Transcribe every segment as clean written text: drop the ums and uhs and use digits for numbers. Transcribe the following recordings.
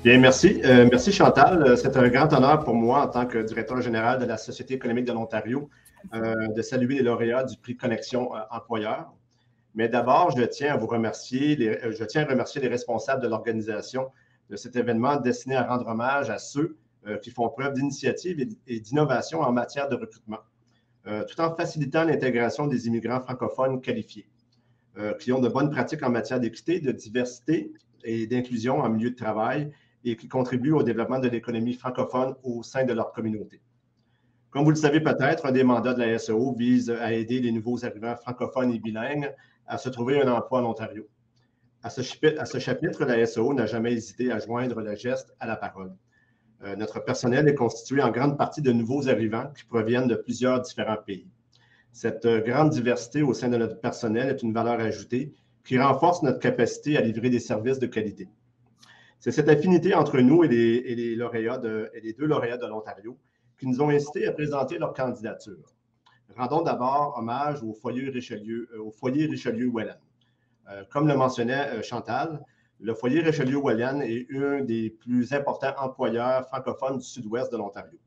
Bien, merci. Merci Chantal. C'est un grand honneur pour moi en tant que directeur général de la Société économique de l'Ontario de saluer les lauréats du prix Connexion employeur. Mais d'abord, je tiens à remercier les responsables de l'organisation de cet événement destiné à rendre hommage à ceux qui font preuve d'initiative et d'innovation en matière de recrutement, tout en facilitant l'intégration des immigrants francophones qualifiés, qui ont de bonnes pratiques en matière d'équité, de diversité et d'inclusion en milieu de travail et qui contribuent au développement de l'économie francophone au sein de leur communauté. Comme vous le savez peut-être, un des mandats de la SEO vise à aider les nouveaux arrivants francophones et bilingues à se trouver un emploi en Ontario. À ce chapitre, la SEO n'a jamais hésité à joindre le geste à la parole. Notre personnel est constitué en grande partie de nouveaux arrivants qui proviennent de plusieurs différents pays. Cette grande diversité au sein de notre personnel est une valeur ajoutée qui renforce notre capacité à livrer des services de qualité. C'est cette affinité entre nous et les deux lauréats de l'Ontario qui nous ont incités à présenter leur candidature. Rendons d'abord hommage au foyer Richelieu-Welland. Comme le mentionnait Chantal, le foyer Richelieu-Welland est un des plus importants employeurs francophones du sud-ouest de l'Ontario.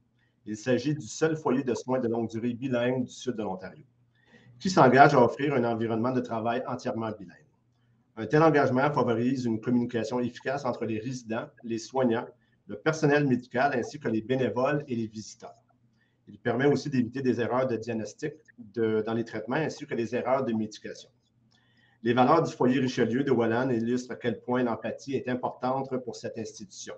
Il s'agit du seul foyer de soins de longue durée bilingue du sud de l'Ontario, qui s'engage à offrir un environnement de travail entièrement bilingue. Un tel engagement favorise une communication efficace entre les résidents, les soignants, le personnel médical ainsi que les bénévoles et les visiteurs. Il permet aussi d'éviter des erreurs de diagnostic dans les traitements ainsi que des erreurs de médication. Les valeurs du foyer Richelieu de Welland illustrent à quel point l'empathie est importante pour cette institution.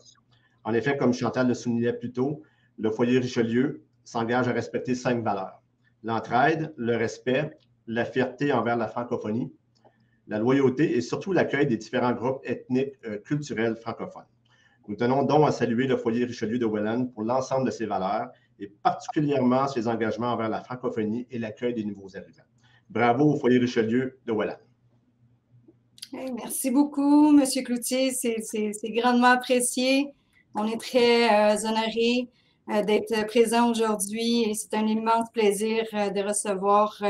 En effet, comme Chantal le soulignait plus tôt, le foyer Richelieu s'engage à respecter 5 valeurs: l'entraide, le respect, la fierté envers la francophonie, la loyauté et surtout l'accueil des différents groupes ethniques culturels francophones. Nous tenons donc à saluer le foyer Richelieu de Welland pour l'ensemble de ses valeurs et particulièrement ses engagements envers la francophonie et l'accueil des nouveaux arrivants. Bravo au foyer Richelieu de Welland. Merci beaucoup, M. Cloutier. C'est grandement apprécié. On est très honorés d'être présents aujourd'hui et c'est un immense plaisir de recevoir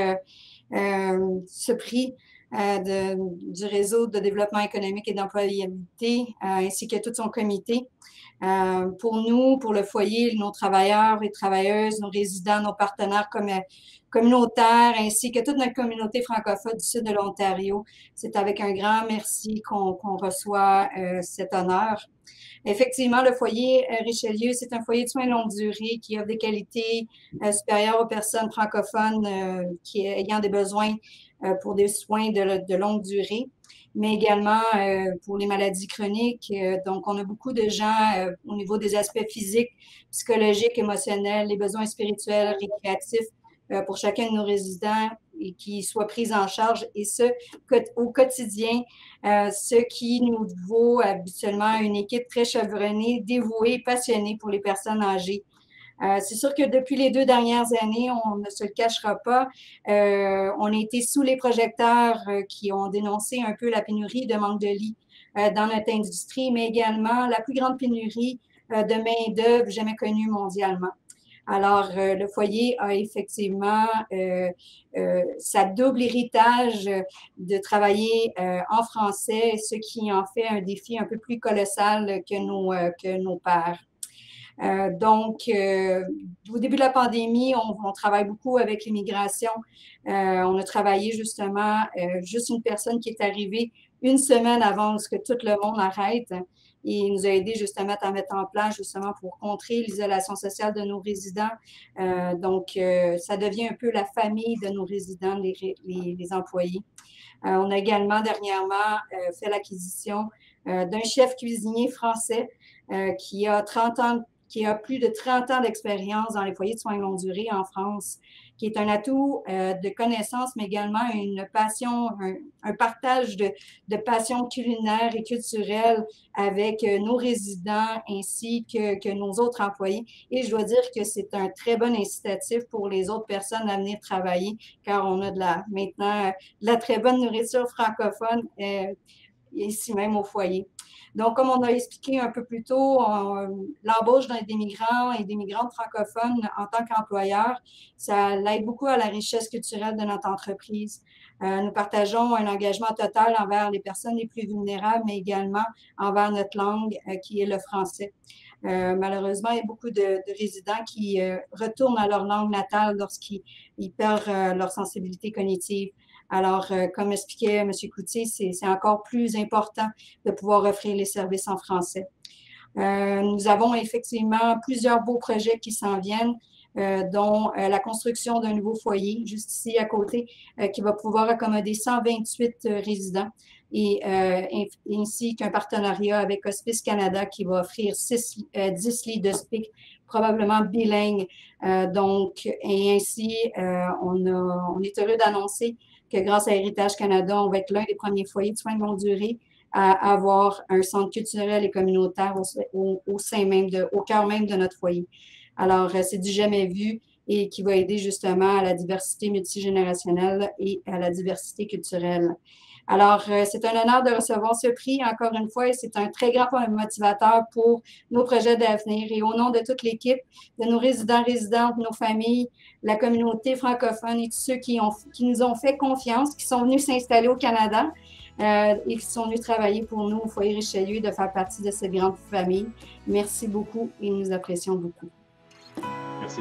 ce prix du réseau de développement économique et d'employabilité ainsi que tout son comité. Pour nous, pour le foyer, nos travailleurs et travailleuses, nos résidents, nos partenaires communautaires, ainsi que toute notre communauté francophone du sud de l'Ontario, c'est avec un grand merci qu'on reçoit cet honneur. Effectivement, le foyer Richelieu, c'est un foyer de soins longue durée qui offre des qualités supérieures aux personnes francophones ayant des besoins pour des soins de longue durée, mais également pour les maladies chroniques. Donc, on a beaucoup de gens au niveau des aspects physiques, psychologiques, émotionnels, les besoins spirituels, récréatifs pour chacun de nos résidents et qui soient pris en charge, et ce, au quotidien, ce qui nous vaut habituellement une équipe très chevronnée, dévouée, passionnée pour les personnes âgées. C'est sûr que depuis les 2 dernières années, on ne se le cachera pas, on a été sous les projecteurs qui ont dénoncé un peu la pénurie de manque de lits dans notre industrie, mais également la plus grande pénurie de main-d'œuvre jamais connue mondialement. Alors, le foyer a effectivement sa double héritage de travailler en français, ce qui en fait un défi un peu plus colossal que nos pairs. Donc, au début de la pandémie, on travaille beaucoup avec l'immigration. On a travaillé justement, juste une personne qui est arrivée une semaine avant que tout le monde arrête. Et il nous a aidé justement à mettre en place justement pour contrer l'isolation sociale de nos résidents. Donc, ça devient un peu la famille de nos résidents, les employés. On a également dernièrement fait l'acquisition d'un chef cuisinier français qui a plus de 30 ans d'expérience dans les foyers de soins de longue durée en France, qui est un atout de connaissances, mais également une passion, un partage de passion culinaire et culturelle avec nos résidents ainsi que nos autres employés. Et je dois dire que c'est un très bon incitatif pour les autres personnes à venir travailler, car on a maintenant de la très bonne nourriture francophone ici même au foyer. Donc, comme on a expliqué un peu plus tôt, l'embauche des migrants et des migrantes francophones en tant qu'employeurs, ça l'aide beaucoup à la richesse culturelle de notre entreprise. Nous partageons un engagement total envers les personnes les plus vulnérables, mais également envers notre langue qui est le français. Malheureusement, il y a beaucoup de résidents qui retournent à leur langue natale lorsqu'ils perdent leur sensibilité cognitive. Alors, comme expliquait M. Cloutier, c'est encore plus important de pouvoir offrir les services en français. Nous avons effectivement plusieurs beaux projets qui s'en viennent, dont la construction d'un nouveau foyer, juste ici à côté, qui va pouvoir accommoder 128 résidents, et ainsi qu'un partenariat avec Hospice Canada qui va offrir 10 lits d'hospice, probablement bilingues. Et ainsi, on est heureux d'annoncer que grâce à Héritage Canada, on va être l'un des premiers foyers de soins de longue durée à avoir un centre culturel et communautaire au cœur même de notre foyer. Alors, c'est du jamais vu et qui va aider justement à la diversité multigénérationnelle et à la diversité culturelle. Alors, c'est un honneur de recevoir ce prix, encore une fois, et c'est un très grand motivateur pour nos projets d'avenir. Et au nom de toute l'équipe, de nos résidents, résidentes, nos familles, la communauté francophone et tous ceux qui nous ont fait confiance, qui sont venus s'installer au Canada et qui sont venus travailler pour nous au Foyer Richelieu et de faire partie de cette grande famille. Merci beaucoup et nous apprécions beaucoup. Merci.